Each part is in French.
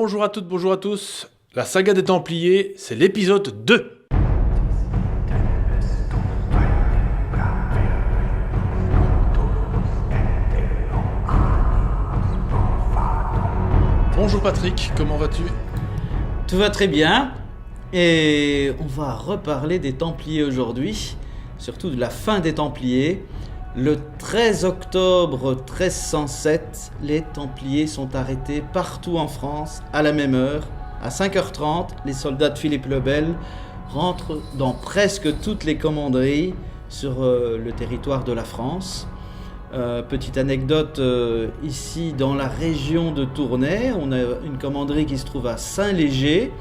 Bonjour à toutes, bonjour à tous. La saga des Templiers, c'est l'épisode 2. Bonjour Patrick, comment vas-tu ? Tout va très bien et on va reparler des Templiers aujourd'hui, surtout de la fin des Templiers. Le 13 octobre 1307, les Templiers sont arrêtés partout en France à la même heure. À 5h30, les soldats de Philippe le Bel rentrent dans presque toutes les commanderies sur le territoire de la France. Petite anecdote, ici dans la région de Tournai, on a une commanderie qui se trouve à Saint-Léger.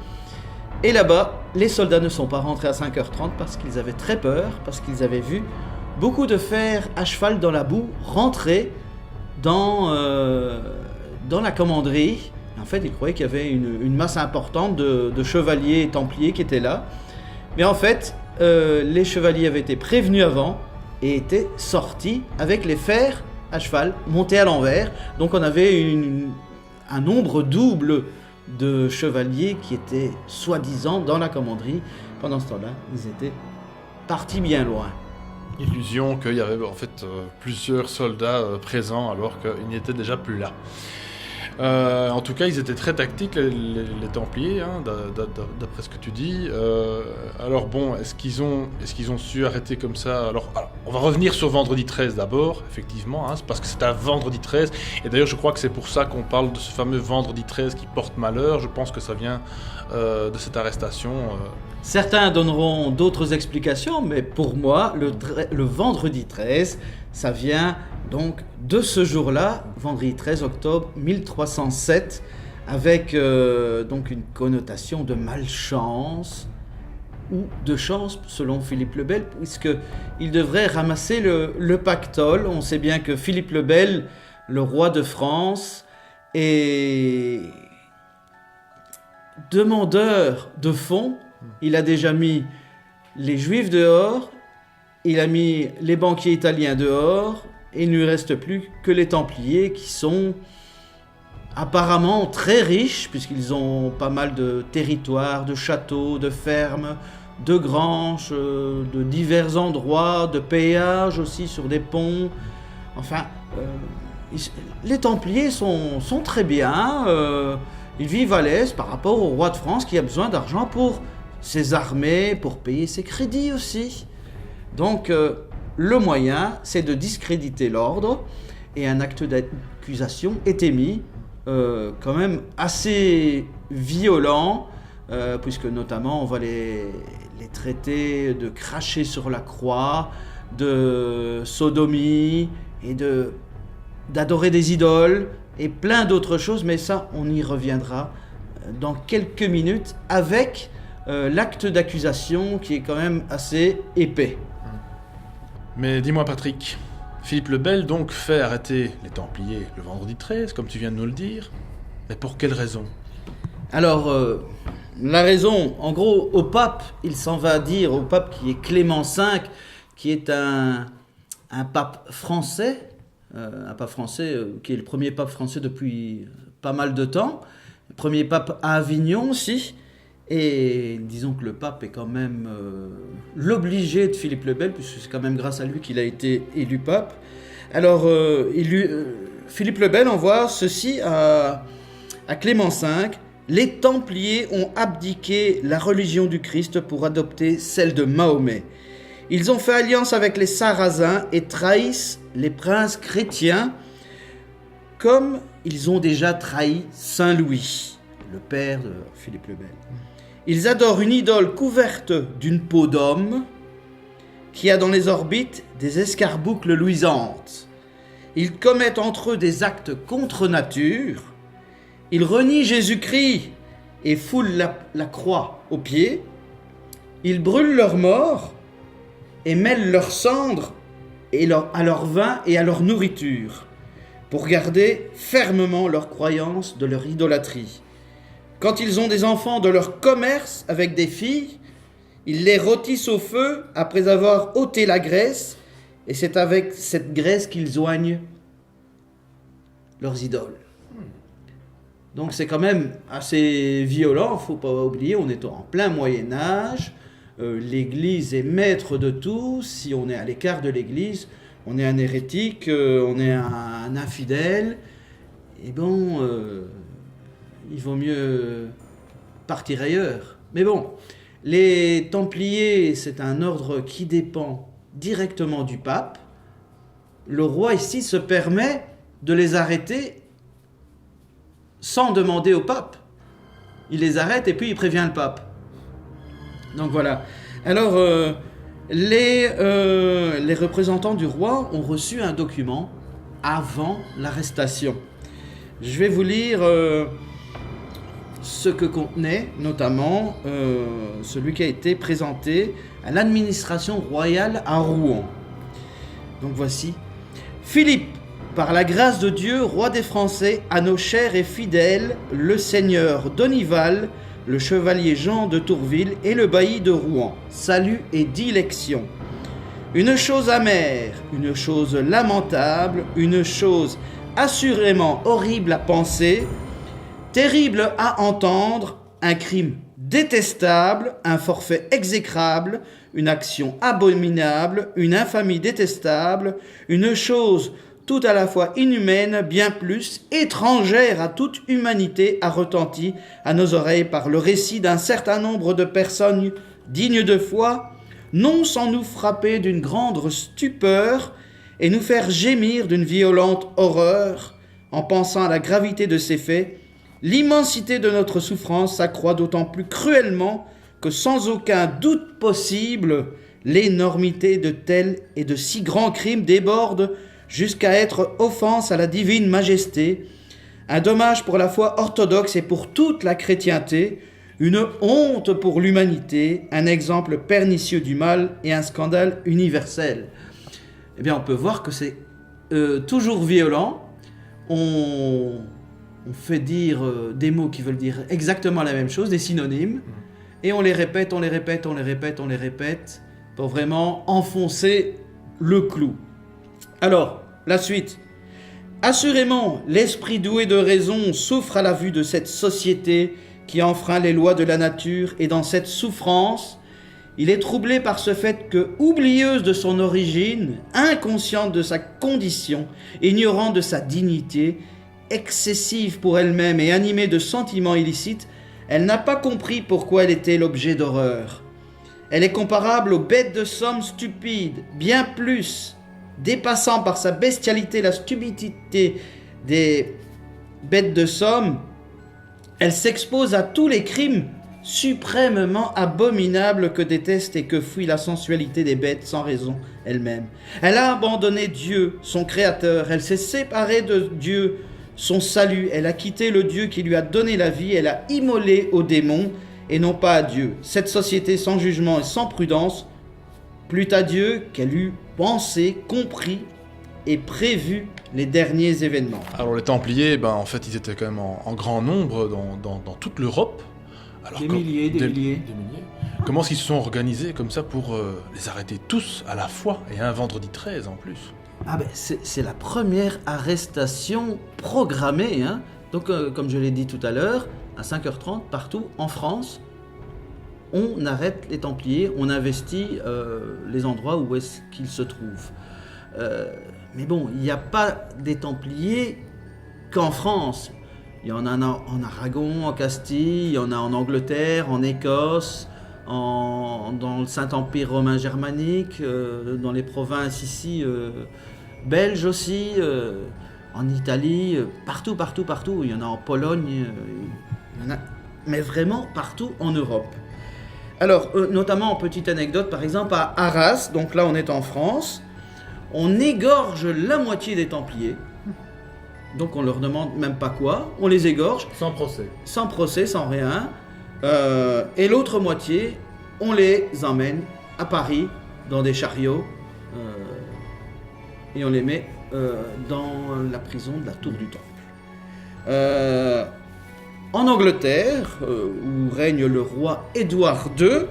Et là-bas, les soldats ne sont pas rentrés à 5h30 parce qu'ils avaient très peur, parce qu'ils avaient vu beaucoup de fers à cheval dans la boue rentrer dans la commanderie. En fait, ils croyaient qu'il y avait une masse importante de chevaliers et templiers qui étaient là. Mais en fait, les chevaliers avaient été prévenus avant et étaient sortis avec les fers à cheval montés à l'envers. Donc on avait un nombre double de chevaliers qui étaient soi-disant dans la commanderie. Pendant ce temps-là, ils étaient partis bien loin. Illusion qu'il y avait en fait plusieurs soldats présents alors qu'ils n'étaient déjà plus là. En tout cas, ils étaient très tactiques, les Templiers, hein, d'après ce que tu dis. Alors bon, est-ce qu'ils ont su arrêter comme ça ? Alors, on va revenir sur vendredi 13 d'abord, effectivement, hein, c'est parce que c'est un vendredi 13. Et d'ailleurs, je crois que c'est pour ça qu'on parle de ce fameux vendredi 13 qui porte malheur. Je pense que ça vient de cette arrestation. Certains donneront d'autres explications, mais pour moi, le vendredi 13, ça vient donc de ce jour-là, vendredi 13 octobre 1307, avec donc une connotation de malchance ou de chance, selon Philippe le Bel, puisqu'il devrait ramasser le pactole. On sait bien que Philippe le Bel, le roi de France, est demandeur de fonds. Il a déjà mis les Juifs dehors, il a mis les banquiers italiens dehors, et il ne lui reste plus que les Templiers qui sont apparemment très riches, puisqu'ils ont pas mal de territoires, de châteaux, de fermes, de granges, de divers endroits, de péages aussi sur des ponts. Enfin, les Templiers sont très bien, ils vivent à l'aise par rapport au roi de France qui a besoin d'argent pour ses armées, pour payer ses crédits aussi. Donc, le moyen, c'est de discréditer l'ordre, et un acte d'accusation est émis, quand même assez violent, puisque notamment on va les traiter de cracher sur la croix, de sodomie, et d'adorer des idoles, et plein d'autres choses, mais ça, on y reviendra dans quelques minutes, avec l'acte d'accusation qui est quand même assez épais. Mais dis-moi Patrick, Philippe le Bel donc fait arrêter les Templiers le vendredi 13, comme tu viens de nous le dire. Mais pour quelle raison ? Alors, la raison, en gros, au pape, il s'en va dire, au pape qui est Clément V, qui est un pape français, qui est le premier pape français depuis pas mal de temps, le premier pape à Avignon aussi. Et disons que le pape est quand même l'obligé de Philippe le Bel, puisque c'est quand même grâce à lui qu'il a été élu pape. Alors, Philippe le Bel envoie ceci à Clément V. Les Templiers ont abdiqué la religion du Christ pour adopter celle de Mahomet. Ils ont fait alliance avec les Sarrasins et trahissent les princes chrétiens, comme ils ont déjà trahi Saint Louis, le père de Philippe le Bel. Ils adorent une idole couverte d'une peau d'homme qui a dans les orbites des escarboucles luisantes. Ils commettent entre eux des actes contre nature. Ils renient Jésus-Christ et foulent la croix aux pieds. Ils brûlent leurs morts et mêlent leurs cendres à leur vin et à leur nourriture pour garder fermement leur croyance de leur idolâtrie. Quand ils ont des enfants de leur commerce avec des filles, ils les rôtissent au feu après avoir ôté la graisse, et c'est avec cette graisse qu'ils oignent leurs idoles. Donc c'est quand même assez violent, faut pas oublier, on est en plein Moyen-Âge, l'Église est maître de tout, si on est à l'écart de l'Église, on est un hérétique, on est un infidèle, et bon, il vaut mieux partir ailleurs. Mais bon, les Templiers, c'est un ordre qui dépend directement du pape. Le roi ici se permet de les arrêter sans demander au pape. Il les arrête et puis il prévient le pape. Donc voilà. Alors, les représentants du roi ont reçu un document avant l'arrestation. Je vais vous lire ce que contenait, notamment celui qui a été présenté à l'administration royale à Rouen. Donc voici. Philippe, par la grâce de Dieu, roi des Français, à nos chers et fidèles, le seigneur Donival, le chevalier Jean de Tourville et le bailli de Rouen, salut et dilection. Une chose amère, une chose lamentable, une chose assurément horrible à penser, terrible à entendre, un crime détestable, un forfait exécrable, une action abominable, une infamie détestable, une chose tout à la fois inhumaine, bien plus étrangère à toute humanité, a retenti à nos oreilles par le récit d'un certain nombre de personnes dignes de foi, non sans nous frapper d'une grande stupeur et nous faire gémir d'une violente horreur, en pensant à la gravité de ces faits. L'immensité de notre souffrance s'accroît d'autant plus cruellement que sans aucun doute possible, l'énormité de tels et de si grands crimes déborde jusqu'à être offense à la divine majesté, un dommage pour la foi orthodoxe et pour toute la chrétienté, une honte pour l'humanité, un exemple pernicieux du mal et un scandale universel. Eh bien, on peut voir que c'est toujours violent. On fait dire des mots qui veulent dire exactement la même chose, des synonymes, et on les répète, pour vraiment enfoncer le clou. Alors, la suite. Assurément, l'esprit doué de raison souffre à la vue de cette société qui enfreint les lois de la nature, et dans cette souffrance, il est troublé par ce fait que, oublieuse de son origine, inconsciente de sa condition, ignorant de sa dignité, excessive pour elle-même et animée de sentiments illicites, elle n'a pas compris pourquoi elle était l'objet d'horreur. Elle est comparable aux bêtes de somme stupides, bien plus, dépassant par sa bestialité la stupidité des bêtes de somme. Elle s'expose à tous les crimes suprêmement abominables que déteste et que fuit la sensualité des bêtes sans raison elle-même. Elle a abandonné Dieu, son créateur, elle s'est séparée de Dieu, son salut, elle a quitté le Dieu qui lui a donné la vie, elle a immolé aux démons et non pas à Dieu. Cette société sans jugement et sans prudence plut à Dieu qu'elle eût pensé, compris et prévu les derniers événements. Alors les Templiers, en fait, ils étaient quand même en grand nombre dans toute l'Europe. Alors, des milliers. Comment est-ce qu'ils se sont organisés comme ça pour les arrêter tous à la fois, et un vendredi 13 en plus? C'est la première arrestation programmée. Donc, comme je l'ai dit tout à l'heure, à 5h30, partout en France, on arrête les Templiers, on investit les endroits où est-ce qu'ils se trouvent. Mais bon, il n'y a pas des Templiers qu'en France. Il y en a en Aragon, en Castille, il y en a en Angleterre, en Écosse, dans le Saint-Empire romain germanique, dans les provinces ici belges aussi, en Italie, partout. Il y en a en Pologne, il y en a, mais vraiment partout en Europe. Alors, notamment en petite anecdote, par exemple à Arras, donc là on est en France, on égorge la moitié des Templiers. Donc on leur demande même pas quoi, on les égorge. Sans procès. Sans procès, sans rien. Et l'autre moitié, on les emmène à Paris dans des chariots et on les met dans la prison de la Tour du Temple. En Angleterre, où règne le roi Édouard II,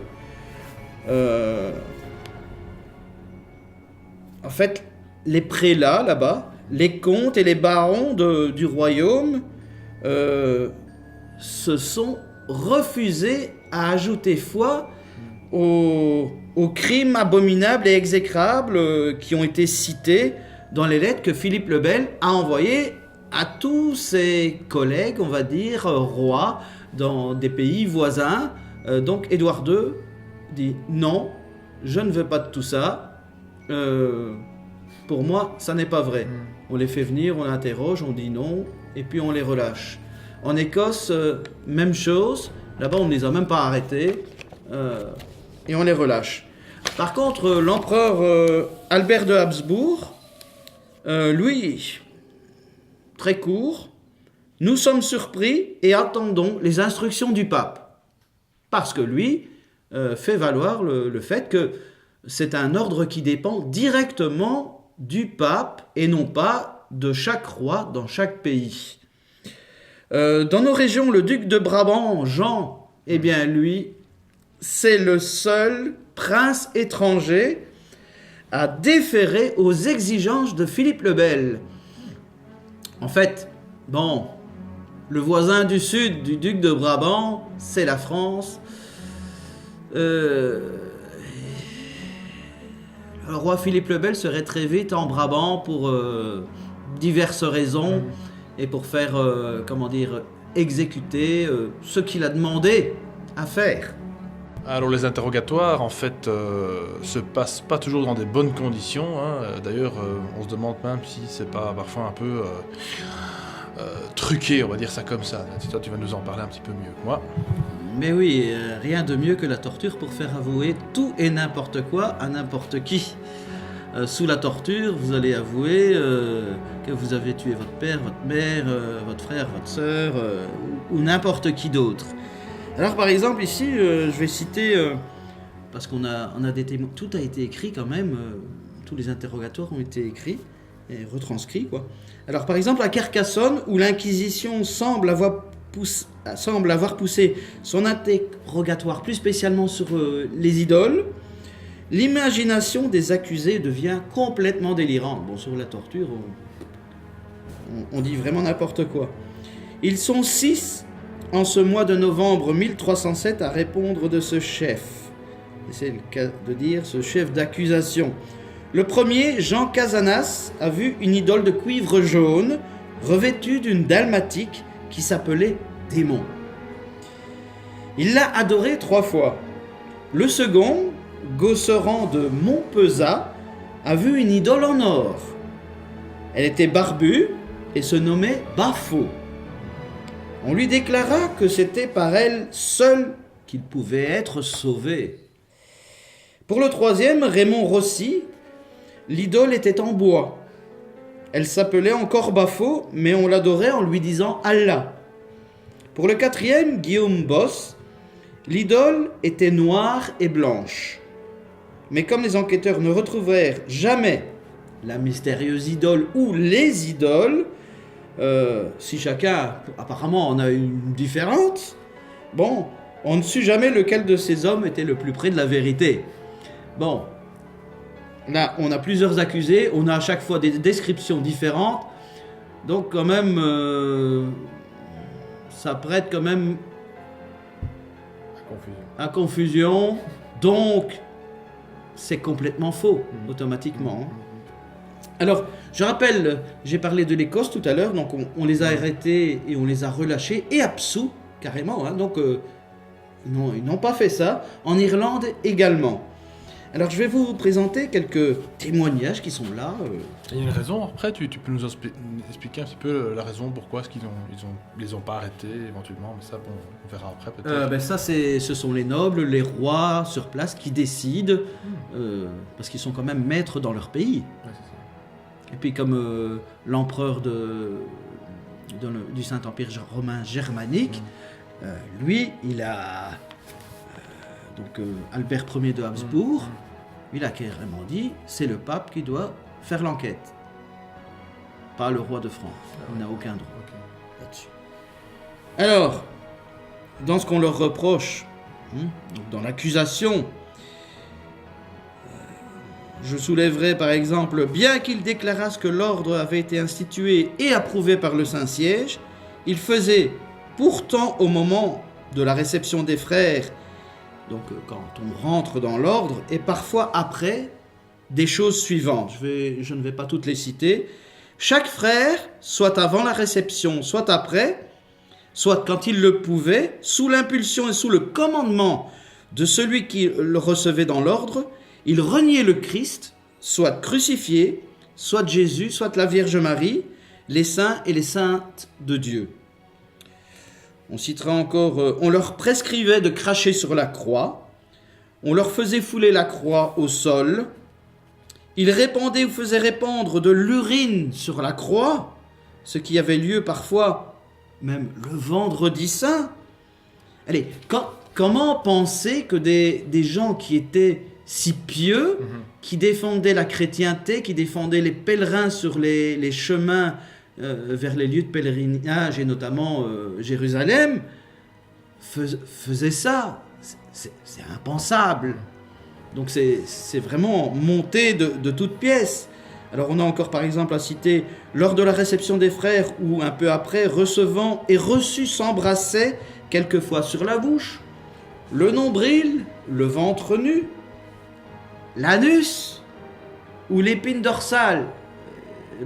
en fait, les prélats là-bas, les comtes et les barons du royaume se sont refusés à ajouter foi aux crimes abominables et exécrables qui ont été cités dans les lettres que Philippe le Bel a envoyées à tous ses collègues, on va dire, rois dans des pays voisins. Donc Édouard II dit non, je ne veux pas de tout ça. Pour moi, ça n'est pas vrai. On les fait venir, on les interroge, on dit non, et puis on les relâche. En Écosse, même chose. Là-bas, on ne les a même pas arrêtés, et on les relâche. Par contre, l'empereur Albert de Habsbourg, lui, très court, nous sommes surpris et attendons les instructions du pape. Parce que lui fait valoir le fait que c'est un ordre qui dépend directement du pape et non pas de chaque roi dans chaque pays. Dans nos régions, le duc de Brabant, Jean, eh bien lui, c'est le seul prince étranger à déférer aux exigences de Philippe le Bel. En fait, bon, le voisin du sud du duc de Brabant, c'est la France. Le roi Philippe le Bel serait très vite en Brabant pour diverses raisons et pour faire, exécuter ce qu'il a demandé à faire. Alors les interrogatoires en fait se passent pas toujours dans des bonnes conditions, hein. D'ailleurs on se demande même si c'est pas parfois un peu truqué, on va dire ça comme ça. Toi tu vas nous en parler un petit peu mieux que moi. Mais oui, rien de mieux que la torture pour faire avouer tout et n'importe quoi à n'importe qui. Sous la torture, vous allez avouer que vous avez tué votre père, votre mère, votre frère, votre sœur ou n'importe qui d'autre. Alors par exemple ici, je vais citer, parce qu'on a des témoins, tout a été écrit quand même, tous les interrogatoires ont été écrits et retranscrits, quoi. Alors par exemple à Carcassonne, où l'Inquisition semble avoir poussé son interrogatoire plus spécialement sur les idoles, l'imagination des accusés devient complètement délirante. Bon, sur la torture, on dit vraiment n'importe quoi. Ils sont 6 en ce mois de novembre 1307 à répondre de ce chef. Et c'est le cas de dire ce chef d'accusation. Le premier, Jean Casanas, a vu une idole de cuivre jaune revêtue d'une dalmatique qui s'appelait Démon. Il l'a adorée 3 fois. Le second, Gosserand de Montpezat, a vu une idole en or. Elle était barbue et se nommait Bafo. On lui déclara que c'était par elle seule qu'il pouvait être sauvé. Pour le troisième, Raymond Rossi, l'idole était en bois. Elle s'appelait encore Bafo, mais on l'adorait en lui disant Allah. Pour le quatrième, Guillaume Bosse, l'idole était noire et blanche. Mais comme les enquêteurs ne retrouvèrent jamais la mystérieuse idole ou les idoles, si chacun, apparemment, en a une différente, bon, on ne sut jamais lequel de ces hommes était le plus près de la vérité. Bon, là, on a plusieurs accusés, on a à chaque fois des descriptions différentes, donc quand même, ça prête quand même à confusion, donc c'est complètement faux, automatiquement. Alors, je rappelle, j'ai parlé de l'Écosse tout à l'heure, donc on les a arrêtés et on les a relâchés, et absous, carrément, hein, donc ils n'ont pas fait ça. En Irlande également. Alors, je vais vous présenter quelques témoignages qui sont là. Il y a une raison, après, tu peux nous expliquer un petit peu la raison pourquoi est-ce qu'ils les ont pas arrêtés éventuellement, mais ça, bon, on verra après peut-être. Ça, ce sont les nobles, les rois sur place qui décident, parce qu'ils sont quand même maîtres dans leur pays. Ouais, c'est ça. Et puis comme l'empereur du Saint-Empire romain germanique, lui, il a... Albert Ier de Habsbourg, il a carrément dit, c'est le pape qui doit faire l'enquête. Pas le roi de France. Il n'a aucun droit là-dessus. Alors, dans ce qu'on leur reproche, dans l'accusation, je soulèverai par exemple, bien qu'ils déclarassent que l'ordre avait été institué et approuvé par le Saint-Siège, il faisait pourtant au moment de la réception des frères, donc quand on rentre dans l'ordre, et parfois après, des choses suivantes. Je ne vais pas toutes les citer. Chaque frère, soit avant la réception, soit après, soit quand il le pouvait, sous l'impulsion et sous le commandement de celui qui le recevait dans l'ordre, il reniait le Christ, soit crucifié, soit Jésus, soit la Vierge Marie, les saints et les saintes de Dieu. On citera encore, on leur prescrivait de cracher sur la croix, on leur faisait fouler la croix au sol, ils répandaient ou faisaient répandre de l'urine sur la croix, ce qui avait lieu parfois même le vendredi saint. Allez, comment penser que des gens qui étaient si pieux, qui défendaient la chrétienté, qui défendaient les pèlerins sur les chemins vers les lieux de pèlerinage, et notamment Jérusalem, faisaient ça? C'est impensable. Donc c'est vraiment monté de toutes pièces. Alors on a encore par exemple à citer, lors de la réception des frères, ou un peu après, recevant et reçu s'embrassaient quelquefois sur la bouche, le nombril, le ventre nu, l'anus ou l'épine dorsale.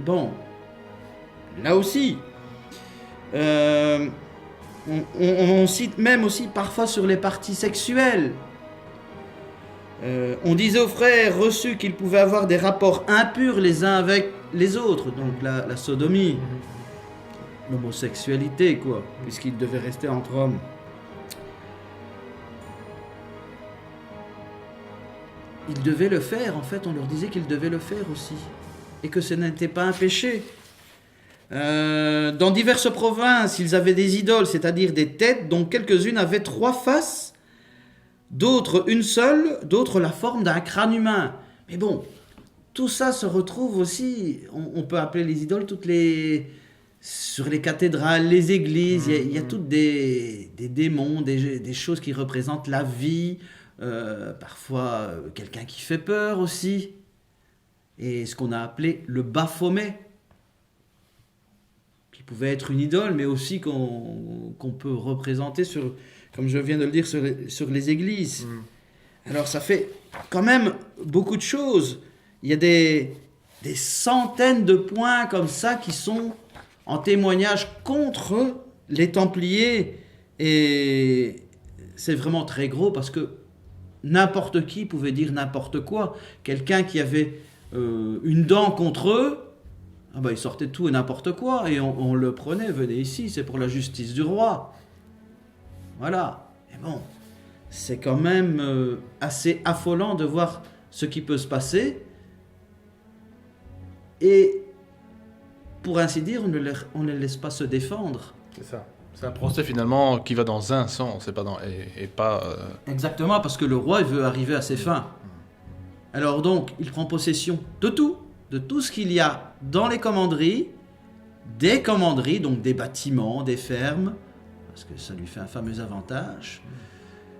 Bon, là aussi, on cite même aussi parfois sur les parties sexuelles. On disait aux frères reçus qu'ils pouvaient avoir des rapports impurs les uns avec les autres, donc la sodomie, l'homosexualité, quoi, puisqu'ils devaient rester entre hommes. Ils devaient le faire, en fait, on leur disait qu'ils devaient le faire aussi, et que ce n'était pas un péché. Dans diverses provinces, ils avaient des idoles, c'est-à-dire des têtes dont quelques-unes avaient 3 faces, d'autres une seule, d'autres la forme d'un crâne humain. Mais bon, tout ça se retrouve aussi, on peut appeler les idoles sur les cathédrales, les églises, il y a toutes des démons, des choses qui représentent la vie, parfois quelqu'un qui fait peur aussi, et ce qu'on a appelé le Baphomet, qui pouvait être une idole, mais aussi qu'on peut représenter comme je viens de le dire, sur les églises. Alors ça fait quand même beaucoup de choses. Il y a des centaines de points comme ça qui sont en témoignage contre les Templiers. Et c'est vraiment très gros parce que n'importe qui pouvait dire n'importe quoi. Quelqu'un qui avait une dent contre eux, il sortait tout et n'importe quoi. Et on le prenait, venez ici, c'est pour la justice du roi. Voilà, et bon, c'est quand même assez affolant de voir ce qui peut se passer. Et pour ainsi dire, on ne les laisse pas se défendre. C'est ça. C'est un procès finalement qui va dans un sens, c'est pas et pas. Exactement, parce que le roi il veut arriver à ses fins. Alors donc, il prend possession de tout ce qu'il y a dans les commanderies, des commanderies, donc des bâtiments, des fermes, parce que ça lui fait un fameux avantage.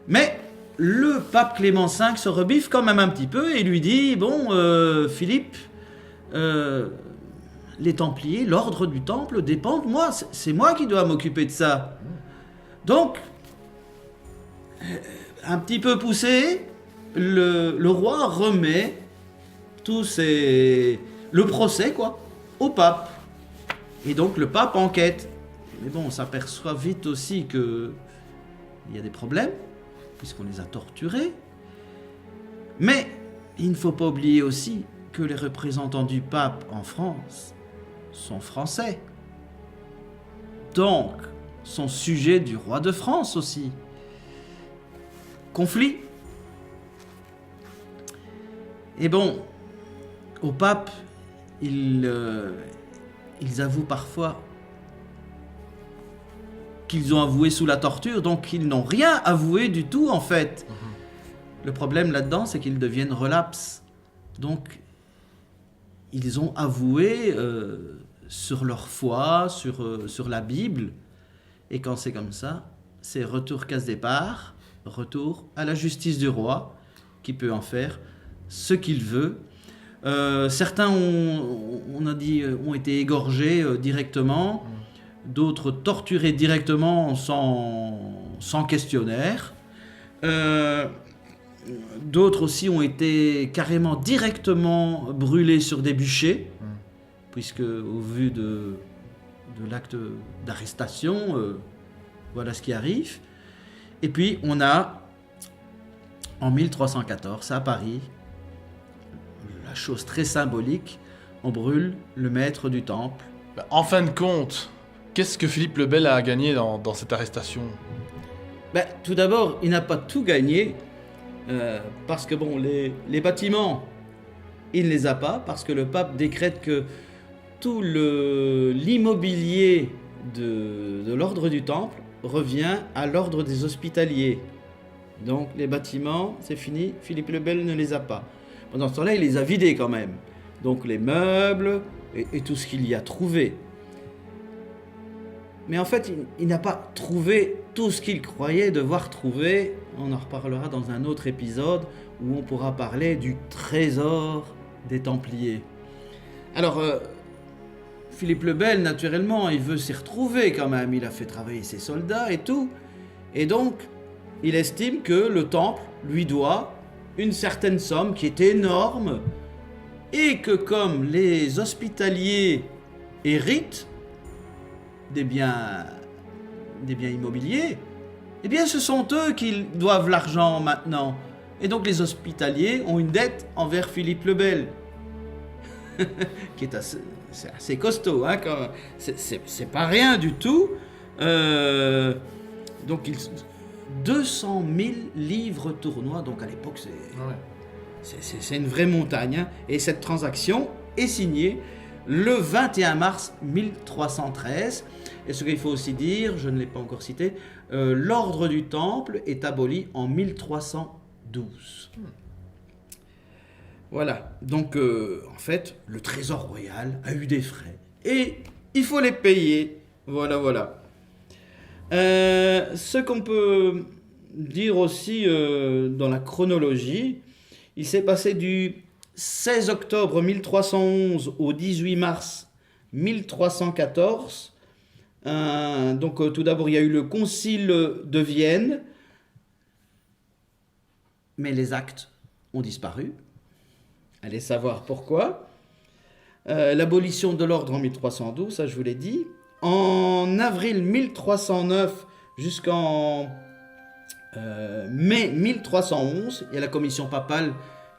Mais le pape Clément V se rebiffe quand même un petit peu et lui dit, bon, Philippe, les Templiers, l'ordre du Temple dépend de moi, c'est moi qui dois m'occuper de ça. Donc, un petit peu poussé, le roi remet le procès, quoi, au pape. Et donc le pape enquête. Mais bon, on s'aperçoit vite aussi qu'il y a des problèmes, puisqu'on les a torturés. Mais il ne faut pas oublier aussi que les représentants du pape en France sont français. Donc, sont sujets du roi de France aussi. Conflit. Et bon, au pape, ils avouent parfois qu'ils ont avoué sous la torture, donc ils n'ont rien avoué du tout en fait. Le problème là-dedans, c'est qu'ils deviennent relapses. Donc, ils ont avoué sur leur foi, sur la Bible. Et quand c'est comme ça, c'est retour casse départ, retour à la justice du roi, qui peut en faire ce qu'il veut. Certains ont été égorgés directement. d'autres torturés directement sans questionnaire. D'autres aussi ont été carrément directement brûlés sur des bûchers, puisque au vu de l'acte d'arrestation, voilà ce qui arrive. Et puis on a, en 1314, à Paris, la chose très symbolique, on brûle le maître du temple. En fin de compte, qu'est-ce que Philippe le Bel a gagné dans cette arrestation? Tout d'abord, il n'a pas tout gagné, parce que bon, les bâtiments, il ne les a pas, parce que le pape décrète que tout l'immobilier de l'ordre du temple revient à l'ordre des hospitaliers. Donc les bâtiments, c'est fini, Philippe le Bel ne les a pas. Pendant ce temps-là, il les a vidés quand même. Donc les meubles et tout ce qu'il y a trouvé. Mais en fait, il n'a pas trouvé tout ce qu'il croyait devoir trouver. On en reparlera dans un autre épisode où on pourra parler du trésor des Templiers. Alors, Philippe le Bel, naturellement, il veut s'y retrouver quand même. Il a fait travailler ses soldats et tout. Et donc, il estime que le temple lui doit une certaine somme qui est énorme et que comme les hospitaliers héritent des biens immobiliers, eh bien ce sont eux qui doivent l'argent maintenant. Et donc les hospitaliers ont une dette envers Philippe le Bel, qui est assez costaud, hein, quand même. C'est pas rien du tout. Donc 200 000 livres tournois, donc à l'époque c'est une vraie montagne, hein. Et cette transaction est signée le 21 mars 1313. Et ce qu'il faut aussi dire, je ne l'ai pas encore cité, l'ordre du Temple est aboli en 1312. Voilà, donc en fait, le trésor royal a eu des frais. Et il faut les payer. Voilà. Ce qu'on peut dire aussi dans la chronologie, il s'est passé du 16 octobre 1311 au 18 mars 1314. Donc tout d'abord, il y a eu le concile de Vienne, mais les actes ont disparu. Allez savoir pourquoi. L'abolition de l'ordre en 1312, ça je vous l'ai dit. En avril 1309 jusqu'en mai 1311, il y a la commission papale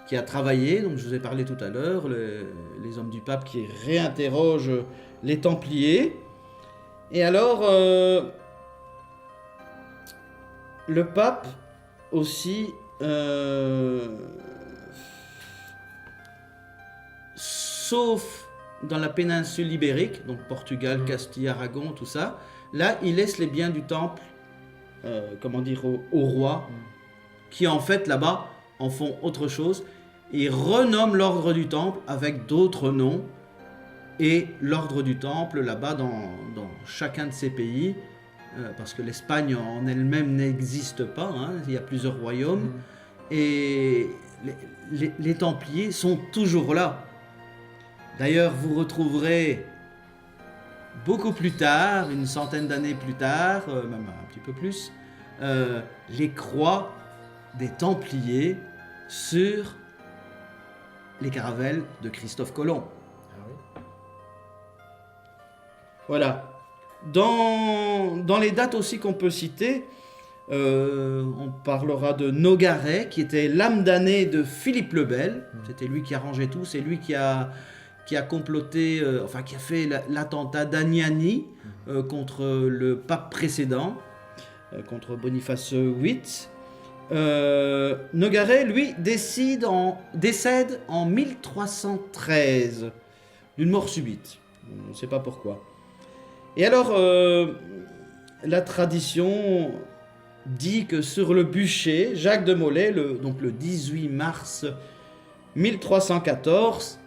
qui a travaillé, donc je vous ai parlé tout à l'heure, les hommes du pape qui réinterrogent les Templiers. Et alors, le pape aussi, sauf dans la péninsule ibérique, donc Portugal, Castille, Aragon, tout ça, là, il laisse les biens du temple, au roi, qui en fait, là-bas, en font autre chose. Il renomme l'ordre du temple avec d'autres noms. Et l'ordre du temple, là-bas, dans chacun de ces pays, parce que l'Espagne en elle-même n'existe pas, hein, il y a plusieurs royaumes, et les Templiers sont toujours là. D'ailleurs, vous retrouverez beaucoup plus tard, une centaine d'années plus tard, même un petit peu plus, les croix des Templiers sur les caravelles de Christophe Colomb. Voilà. Dans les dates aussi qu'on peut citer, on parlera de Nogaret, qui était l'âme damnée de Philippe le Bel. C'était lui qui arrangeait tout, c'est lui qui a comploté, qui a fait l'attentat d'Agnani contre le pape précédent, contre Boniface VIII. Nogaret, lui, décède en 1313 d'une mort subite. On ne sait pas pourquoi. Et alors, la tradition dit que sur le bûcher, Jacques de Molay, donc le 18 mars 1314,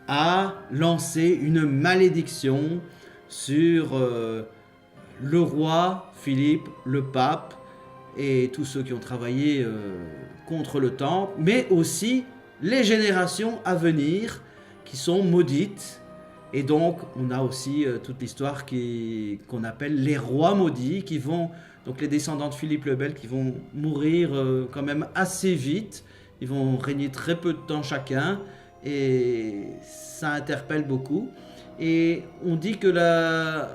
a lancé une malédiction sur le roi Philippe, le pape et tous ceux qui ont travaillé contre le temple, mais aussi les générations à venir qui sont maudites. Et donc, on a aussi toute l'histoire qu'on appelle les rois maudits, qui vont, donc les descendants de Philippe le Bel, qui vont mourir quand même assez vite. Ils vont régner très peu de temps chacun, et ça interpelle beaucoup. Et on dit que la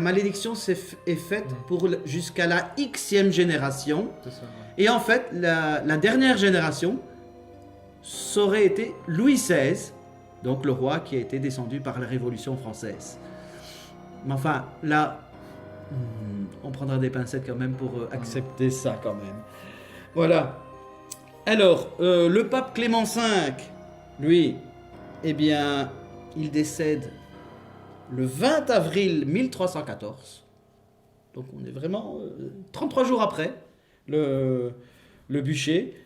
malédiction est faite jusqu'à la Xème génération. C'est ça, ouais. Et en fait, la dernière génération, ça aurait été Louis XVI, donc le roi qui a été descendu par la Révolution française. Mais enfin, là, on prendra des pincettes quand même pour accepter ça quand même. Voilà. Alors, le pape Clément V, lui, eh bien, il décède le 20 avril 1314. Donc on est vraiment 33 jours après le bûcher.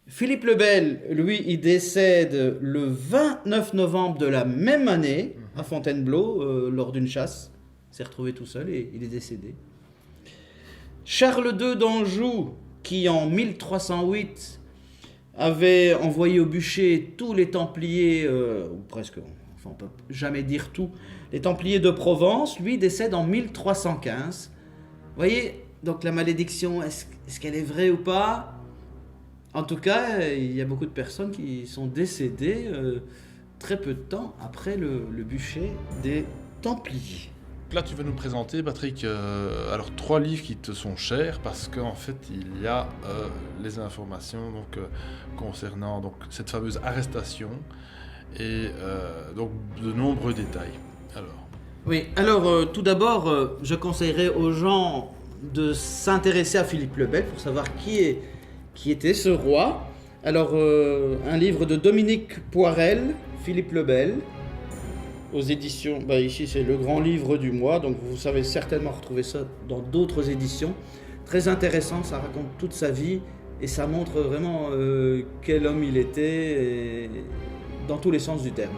Philippe le Bel, lui, il décède le 29 novembre de la même année à Fontainebleau lors d'une chasse. Il s'est retrouvé tout seul et il est décédé. Charles II d'Anjou, qui en 1308 avait envoyé au bûcher tous les Templiers, ou presque, enfin on peut jamais dire tout, les Templiers de Provence, lui décède en 1315. Vous voyez, donc la malédiction, est-ce qu'elle est vraie ou pas ? En tout cas, il y a beaucoup de personnes qui sont décédées très peu de temps après le bûcher des Templiers. Là, tu vas nous présenter, Patrick, alors 3 livres qui te sont chers parce qu'en fait, il y a les informations donc, concernant donc, cette fameuse arrestation et donc de nombreux détails. Oui, alors tout d'abord, je conseillerais aux gens de s'intéresser à Philippe le Bel pour savoir qui était ce roi. Alors, un livre de Dominique Poirel, Philippe le Bel, aux éditions, ici c'est le grand livre du mois, donc vous savez certainement retrouver ça dans d'autres éditions. Très intéressant, ça raconte toute sa vie et ça montre vraiment quel homme il était, et dans tous les sens du terme,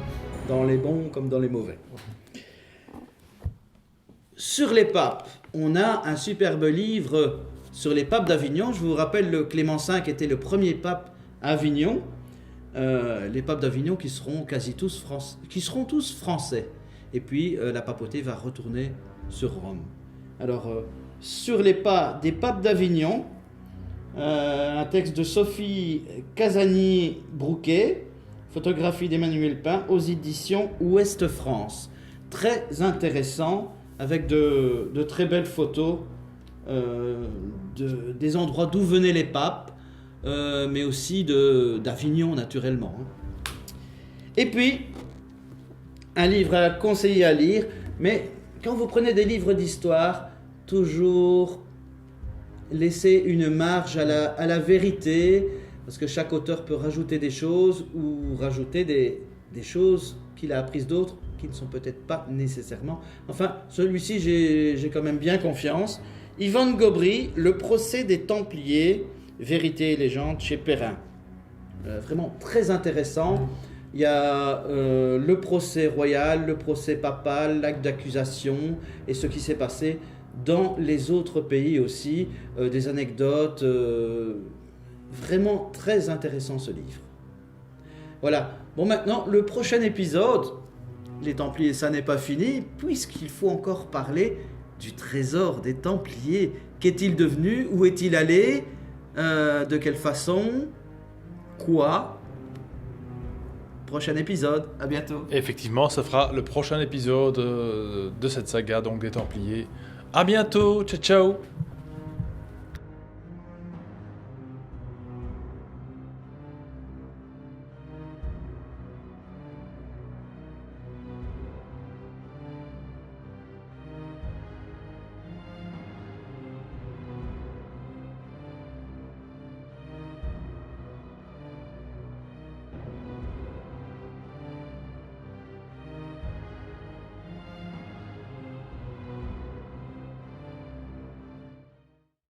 dans les bons comme dans les mauvais. Sur les papes, on a un superbe livre sur les papes d'Avignon. Je vous rappelle, le Clément V était le premier pape à Avignon. Les papes d'Avignon qui seront tous français. Et puis la papauté va retourner sur Rome. Alors, sur les pas des papes d'Avignon, un texte de Sophie Casani-Brouquet, photographie d'Emmanuel Pin, aux éditions Ouest France. Très intéressant, avec de très belles photos des endroits d'où venaient les papes, mais aussi d'Avignon naturellement. Et puis, un livre à conseiller à lire, mais quand vous prenez des livres d'histoire, toujours laissez une marge à la vérité, parce que chaque auteur peut rajouter des choses ou rajouter des choses qu'il a apprises d'autres qui ne sont peut-être pas nécessairement. Enfin, celui-ci, j'ai quand même bien confiance. Yvan Gobry, Le procès des Templiers, Vérité et légende chez Perrin. Vraiment très intéressant. Il y a le procès royal, le procès papal, l'acte d'accusation et ce qui s'est passé dans les autres pays aussi. Des anecdotes. Vraiment très intéressant ce livre. Voilà. Bon, maintenant, le prochain épisode, les Templiers, ça n'est pas fini, puisqu'il faut encore parler du trésor des Templiers. Qu'est-il devenu? Où est-il allé? De quelle façon? Quoi? Prochain épisode, à bientôt. Effectivement, ça fera le prochain épisode de cette saga donc des Templiers. À bientôt, ciao ciao.